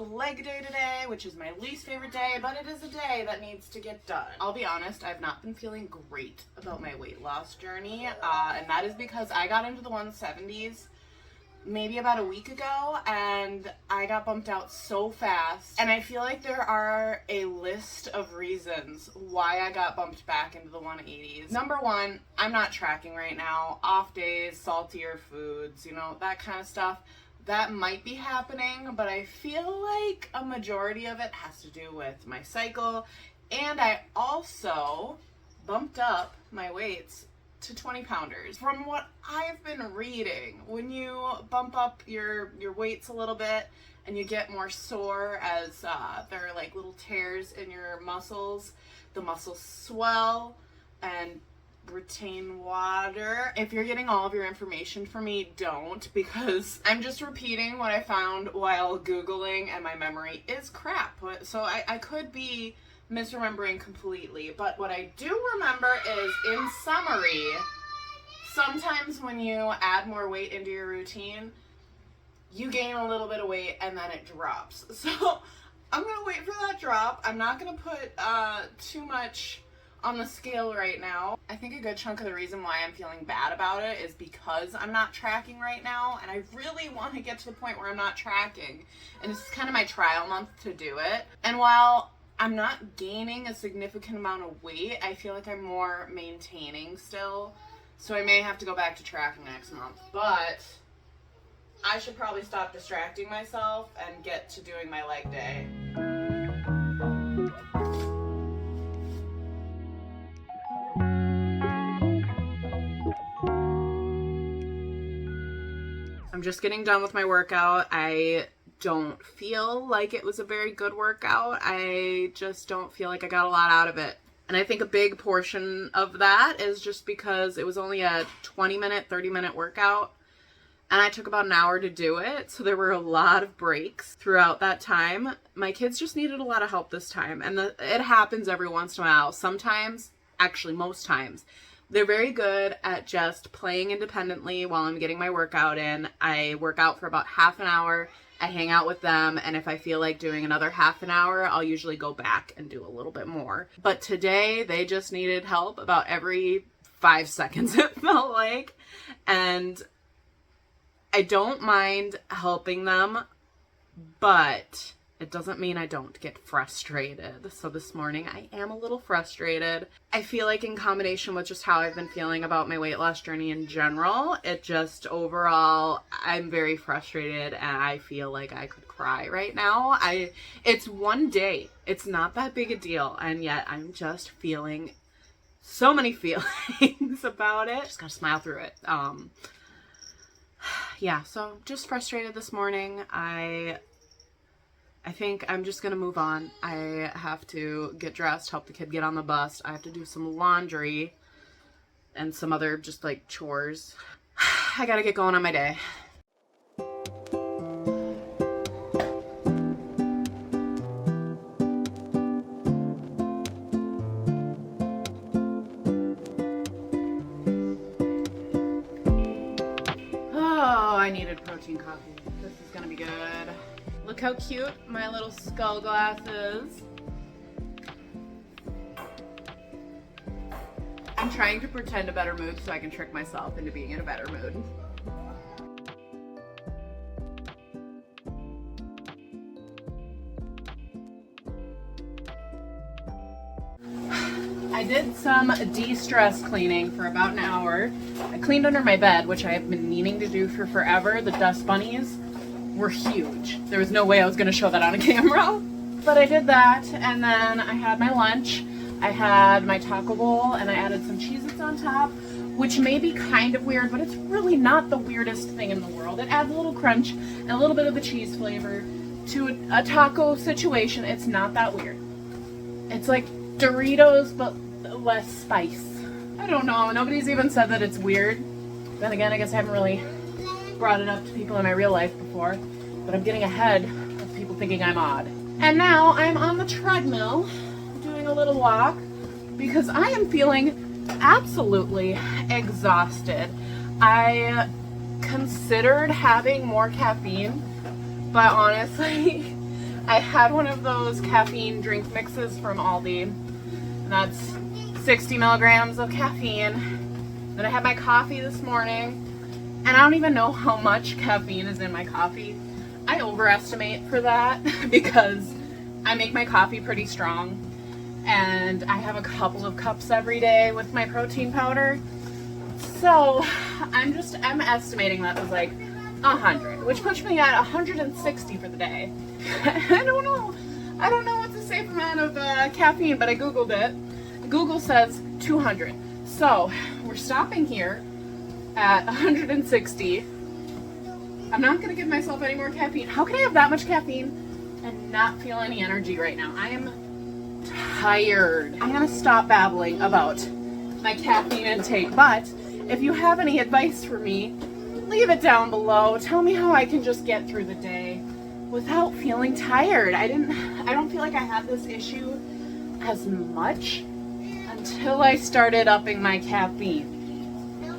leg day today, which is my least favorite day, but it is a day that needs to get done. I'll be honest, I've not been feeling great about my weight loss journey, and that is because I got into the 170s maybe about a week ago, and I got bumped out so fast. And I feel like there are a list of reasons why I got bumped back into the 180s. Number one, I'm not tracking right now. Off days, saltier foods, you know, that kind of stuff. That might be happening, but I feel like a majority of it has to do with my cycle. And I also bumped up my weights to 20 pounders. From what I've been reading, when you bump up your weights a little bit and you get more sore as there are like little tears in your muscles, the muscles swell and retain water. If you're getting all of your information from me, don't, because I'm just repeating what I found while Googling and my memory is crap. So I could be misremembering completely, but what I do remember is, in summary, sometimes when you add more weight into your routine, you gain a little bit of weight and then it drops. So I'm gonna wait for that drop. I'm not gonna put too much on the scale right now. I think a good chunk of the reason why I'm feeling bad about it is because I'm not tracking right now, and I really want to get to the point where I'm not tracking, and this is kind of my trial month to do it. And while I'm not gaining a significant amount of weight, I feel like I'm more maintaining still. So I may have to go back to tracking next month. But I should probably stop distracting myself and get to doing my leg day. I'm just getting done with my workout. I don't feel like it was a very good workout. I just don't feel like I got a lot out of it. And I think a big portion of that is just because it was only a 20-minute, 30-minute workout, and I took about an hour to do it. So there were a lot of breaks throughout that time. My kids just needed a lot of help this time. And it happens every once in a while. Sometimes, actually most times, they're very good at just playing independently while I'm getting my workout in. I work out for about half an hour. I hang out with them, and if I feel like doing another half an hour, I'll usually go back and do a little bit more. But today, they just needed help about every 5 seconds, it felt like. And I don't mind helping them, but it doesn't mean I don't get frustrated. So this morning, I am a little frustrated. I feel like in combination with just how I've been feeling about my weight loss journey in general, it just overall, I'm very frustrated and I feel like I could cry right now. It's one day. It's not that big a deal. And yet I'm just feeling so many feelings about it. Just gotta smile through it. Yeah, so just frustrated this morning. I think I'm just going to move on. I have to get dressed, help the kid get on the bus. I have to do some laundry and some other just like chores. I got to get going on my day. Oh, I needed protein coffee. This is going to be good. Look how cute my little skull glass is. I'm trying to pretend a better mood so I can trick myself into being in a better mood. I did some de-stress cleaning for about an hour. I cleaned under my bed, which I have been meaning to do for forever. The dust bunnies were huge. There was no way I was going to show that on a camera. But I did that, and then I had my lunch. I had my taco bowl, and I added some Cheez-Its on top, which may be kind of weird, but it's really not the weirdest thing in the world. It adds a little crunch and a little bit of the cheese flavor to a taco situation. It's not that weird. It's like Doritos, but less spice. I don't know. Nobody's even said that it's weird. Then again, I guess I haven't really brought it up to people in my real life before, but I'm getting ahead of people thinking I'm odd. And now I'm on the treadmill doing a little walk because I am feeling absolutely exhausted. I considered having more caffeine, but honestly, I had one of those caffeine drink mixes from Aldi. And that's 60 milligrams of caffeine. Then I had my coffee this morning. And I don't even know how much caffeine is in my coffee. I overestimate for that because I make my coffee pretty strong. And I have a couple of cups every day with my protein powder. So I'm estimating that was like 100, which puts me at 160 for the day. I don't know what's a safe amount of caffeine, but I Googled it. Google says 200. So we're stopping here at 160. I'm not gonna give myself any more caffeine. How can I have that much caffeine and not feel any energy right now? I am tired. I'm gonna stop babbling about my caffeine intake, but if you have any advice for me, leave it down below. Tell me how I can just get through the day without feeling tired. I don't feel like I had this issue as much until I started upping my caffeine.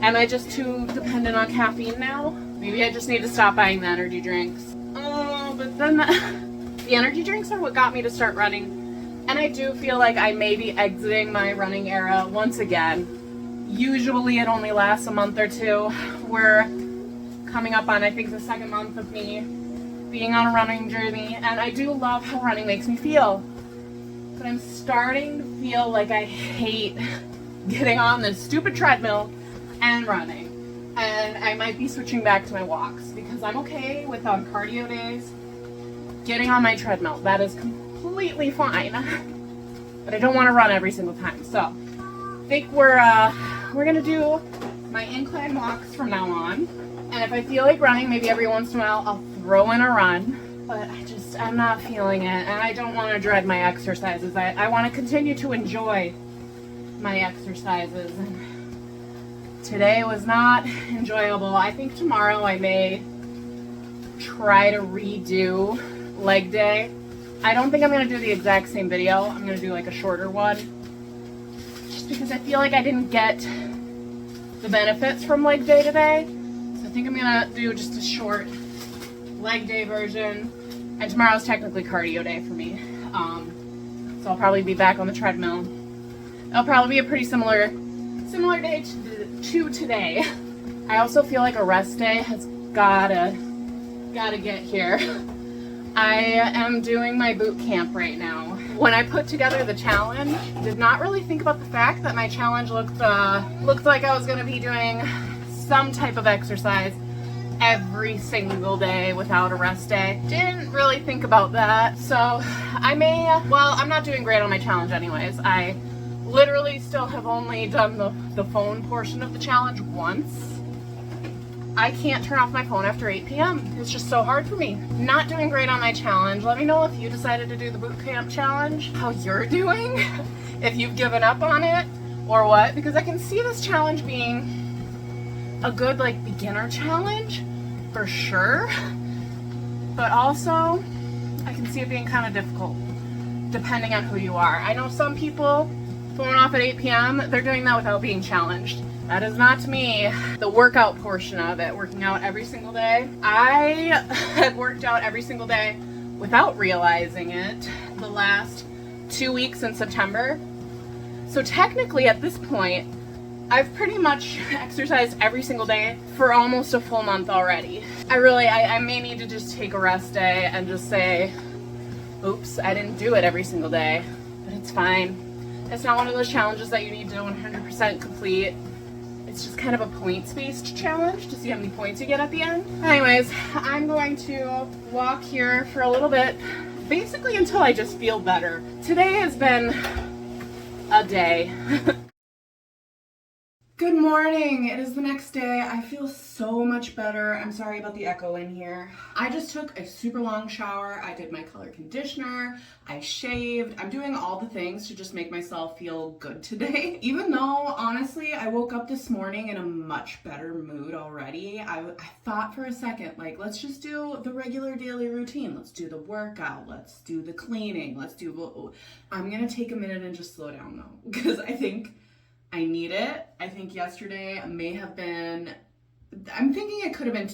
Am I just too dependent on caffeine now? Maybe I just need to stop buying the energy drinks. Oh, but then the energy drinks are what got me to start running. And I do feel like I may be exiting my running era once again. Usually it only lasts a month or two. We're coming up on, I think, the second month of me being on a running journey, and I do love how running makes me feel. But I'm starting to feel like I hate getting on this stupid treadmill and running. And I might be switching back to my walks because I'm okay with on cardio days getting on my treadmill. That is completely fine. But I don't want to run every single time. So I think we're gonna do my incline walks from now on. And if I feel like running, maybe every once in a while, I'll throw in a run. But I'm not feeling it. And I don't want to dread my exercises. I want to continue to enjoy my exercises. And today was not enjoyable. I think tomorrow I may try to redo leg day. I don't think I'm going to do the exact same video. I'm going to do like a shorter one. Just because I feel like I didn't get the benefits from leg day today. So I think I'm going to do just a short leg day version. And tomorrow's technically cardio day for me. So I'll probably be back on the treadmill. It'll probably be a pretty similar day to today. I also feel like a rest day has gotta get here. I am doing my boot camp right now. When I put together the challenge, did not really think about the fact that my challenge looked like I was gonna be doing some type of exercise every single day without a rest day. Didn't really think about that. So I'm not doing great on my challenge anyways. I literally still have only done the phone portion of the challenge once. I can't turn off my phone after 8 p.m. It's just so hard for me. Not doing great on my challenge. Let me know if you decided to do the boot camp challenge, how you're doing, if you've given up on it or what, because I can see this challenge being a good like beginner challenge for sure, but also I can see it being kind of difficult depending on who you are. I know some people phone off at 8 p.m. they're doing that without being challenged. That is not me. The workout portion of it, working out every single day. I had worked out every single day without realizing it the last 2 weeks in September. So technically at this point, I've pretty much exercised every single day for almost a full month already. I may need to just take a rest day and just say, oops, I didn't do it every single day, but it's fine. It's not one of those challenges that you need to 100% complete. It's just kind of a points-based challenge to see how many points you get at the end. Anyways, I'm going to walk here for a little bit, basically until I just feel better. Today has been a day. Good morning. It is the next day. I feel so much better. I'm sorry about the echo in here. I just took a super long shower. I did my color conditioner. I shaved. I'm doing all the things to just make myself feel good today. Even though, honestly, I woke up this morning in a much better mood already. I thought for a second, like, let's just do the regular daily routine. Let's do the workout. Let's do the cleaning. I'm going to take a minute and just slow down, though, because I think I need it. I think yesterday may have been, I'm thinking it could have been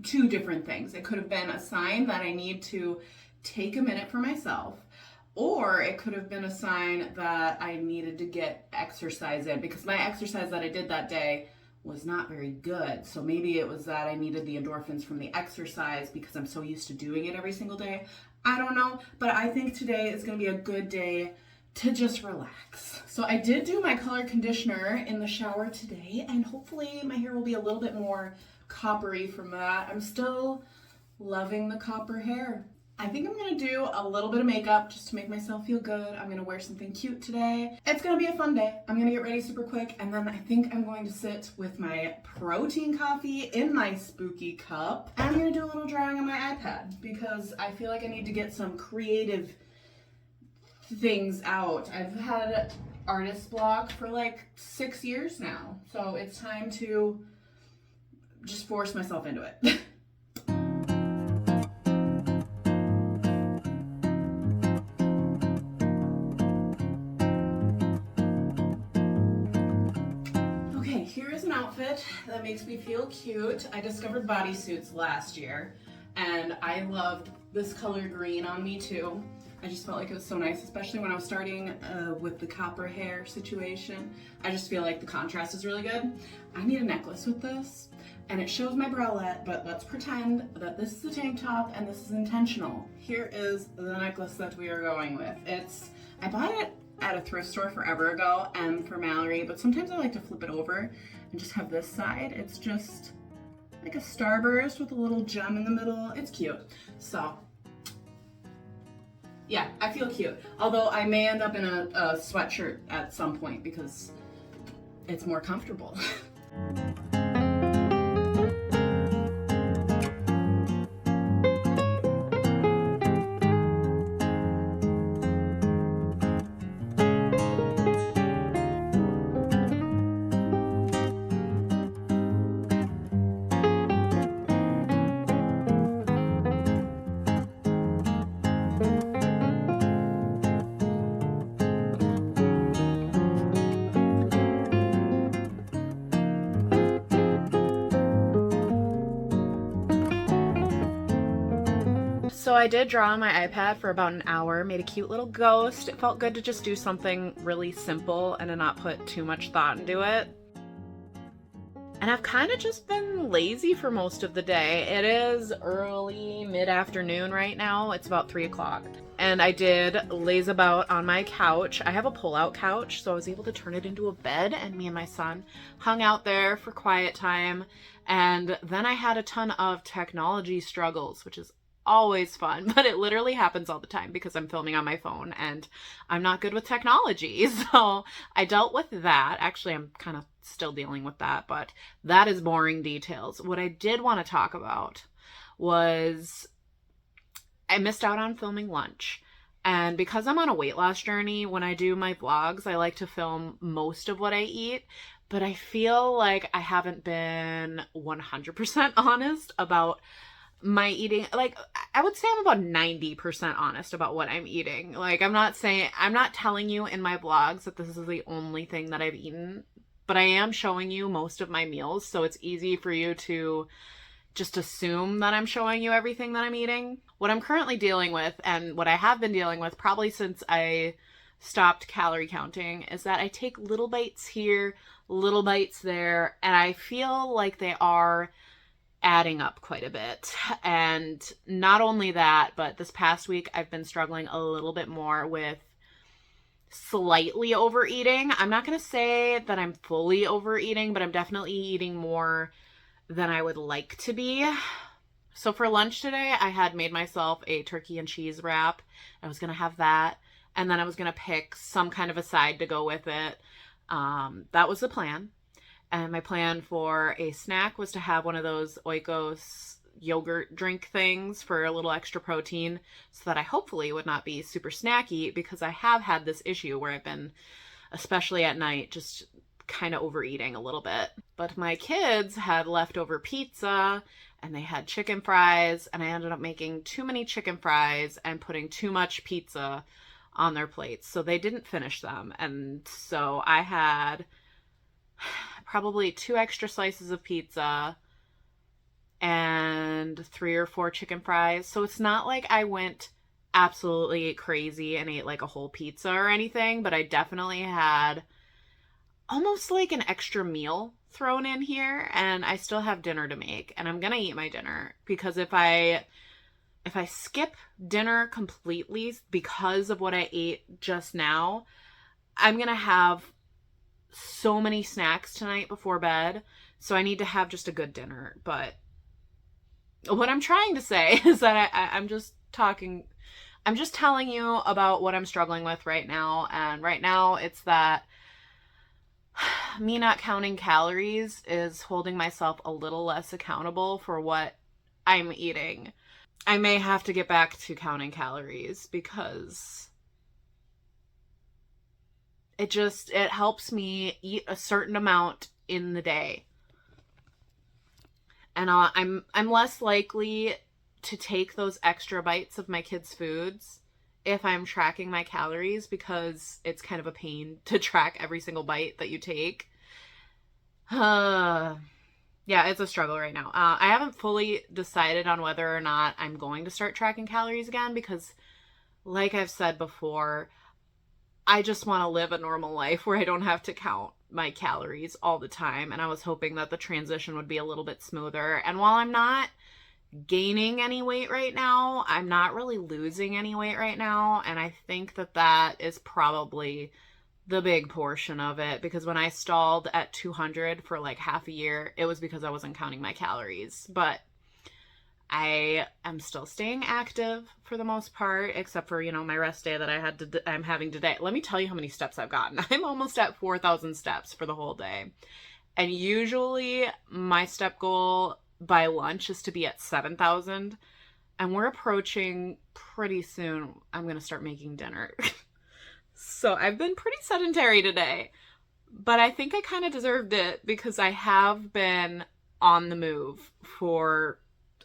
two different things. It could have been a sign that I need to take a minute for myself. Or it could have been a sign that I needed to get exercise in, because my exercise that I did that day was not very good. So maybe it was that I needed the endorphins from the exercise because I'm so used to doing it every single day. I don't know, but I think today is going to be a good day to just relax. So I did do my color conditioner in the shower today, and hopefully my hair will be a little bit more coppery from that. I'm still loving the copper hair. I think I'm gonna do a little bit of makeup just to make myself feel good. I'm gonna wear something cute today. It's gonna be a fun day. I'm gonna get ready super quick, and then I think I'm going to sit with my protein coffee in my spooky cup. And I'm gonna do a little drawing on my iPad because I feel like I need to get some creative things out. I've had artist block for like 6 years now, so it's time to just force myself into it. Here's an outfit that makes me feel cute. I discovered bodysuits last year, and I loved this color green on me too. I just felt like it was so nice, especially when I was starting with the copper hair situation. I just feel like the contrast is really good. I need a necklace with this, and it shows my bralette, but let's pretend that this is a tank top and this is intentional. Here is the necklace that we are going with. I bought it at a thrift store forever ago, and for Mallory, but sometimes I like to flip it over and just have this side. It's just like a starburst with a little gem in the middle. It's cute. So yeah, I feel cute. Although I may end up in a sweatshirt at some point because it's more comfortable. So I did draw on my iPad for about an hour, made a cute little ghost. It felt good to just do something really simple and to not put too much thought into it. And I've kind of just been lazy for most of the day. It is early mid-afternoon right now. It's about 3 o'clock. And I did laze about on my couch. I have a pull-out couch, so I was able to turn it into a bed, and me and my son hung out there for quiet time. And then I had a ton of technology struggles, which is always fun, but it literally happens all the time because I'm filming on my phone and I'm not good with technology. So I dealt with that. Actually, I'm kind of still dealing with that, but that is boring details. What I did want to talk about was I missed out on filming lunch. And because I'm on a weight loss journey, when I do my vlogs, I like to film most of what I eat. But I feel like I haven't been 100% honest about my eating. Like, I would say I'm about 90% honest about what I'm eating. Like, I'm not telling you in my vlogs that this is the only thing that I've eaten, but I am showing you most of my meals, so it's easy for you to just assume that I'm showing you everything that I'm eating. What I'm currently dealing with, and what I have been dealing with probably since I stopped calorie counting, is that I take little bites here, little bites there, and I feel like they are adding up quite a bit. And not only that, but this past week I've been struggling a little bit more with slightly overeating. I'm not going to say that I'm fully overeating, but I'm definitely eating more than I would like to be. So for lunch today, I had made myself a turkey and cheese wrap. I was going to have that, and then I was going to pick some kind of a side to go with it. That was the plan. And my plan for a snack was to have one of those Oikos yogurt drink things for a little extra protein, so that I hopefully would not be super snacky, because I have had this issue where I've been, especially at night, just kind of overeating a little bit. But my kids had leftover pizza and they had chicken fries, and I ended up making too many chicken fries and putting too much pizza on their plates. So they didn't finish them. And so I had probably 2 extra slices of pizza and 3 or 4 chicken fries. So it's not like I went absolutely crazy and ate like a whole pizza or anything, but I definitely had almost like an extra meal thrown in here, and I still have dinner to make, and I'm gonna eat my dinner because if I skip dinner completely because of what I ate just now, I'm gonna have so many snacks tonight before bed, so I need to have just a good dinner. But what I'm trying to say is that I'm just telling you about what I'm struggling with right now, and right now it's that me not counting calories is holding myself a little less accountable for what I'm eating. I may have to get back to counting calories because it helps me eat a certain amount in the day. And I'm less likely to take those extra bites of my kids' foods if I'm tracking my calories, because it's kind of a pain to track every single bite that you take. Yeah, it's a struggle right now. I haven't fully decided on whether or not I'm going to start tracking calories again because, like I've said before, I just want to live a normal life where I don't have to count my calories all the time. And I was hoping that the transition would be a little bit smoother. And while I'm not gaining any weight right now, I'm not really losing any weight right now. And I think that that is probably the big portion of it, because when I stalled at 200 for like half a year, it was because I wasn't counting my calories. But I am still staying active for the most part, except for, my rest day that I'm having today. Let me tell you how many steps I've gotten. I'm almost at 4,000 steps for the whole day. And usually my step goal by lunch is to be at 7,000. And we're approaching pretty soon. I'm going to start making dinner. So I've been pretty sedentary today, but I think I kind of deserved it because I have been on the move for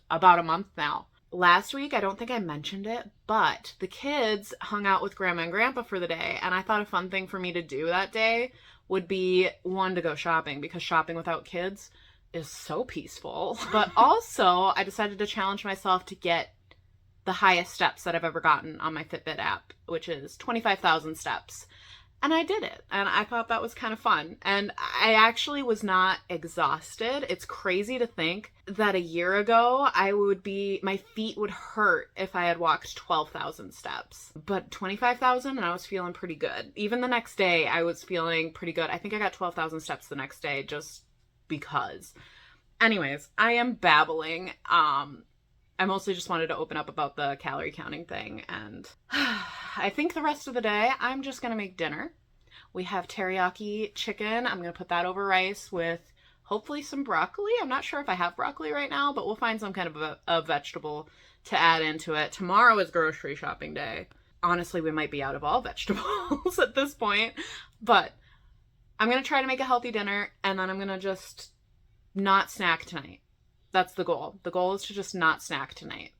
about a month now. Last week, I don't think I mentioned it, but the kids hung out with Grandma and Grandpa for the day, and I thought a fun thing for me to do that day would be, one, to go shopping, because shopping without kids is so peaceful. But also, I decided to challenge myself to get the highest steps that I've ever gotten on my Fitbit app, which is 25,000 steps. And I did it, and I thought that was kind of fun. And I actually was not exhausted. It's crazy to think that a year ago, my feet would hurt if I had walked 12,000 steps. But 25,000, and I was feeling pretty good. Even the next day, I was feeling pretty good. I think I got 12,000 steps the next day just because. Anyways, I am babbling. I mostly just wanted to open up about the calorie counting thing, and I think the rest of the day I'm just going to make dinner. We have teriyaki chicken. I'm going to put that over rice with hopefully some broccoli. I'm not sure if I have broccoli right now, but we'll find some kind of a vegetable to add into it. Tomorrow is grocery shopping day. Honestly, we might be out of all vegetables at this point, but I'm going to try to make a healthy dinner, and then I'm going to just not snack tonight. That's the goal. The goal is to just not snack tonight.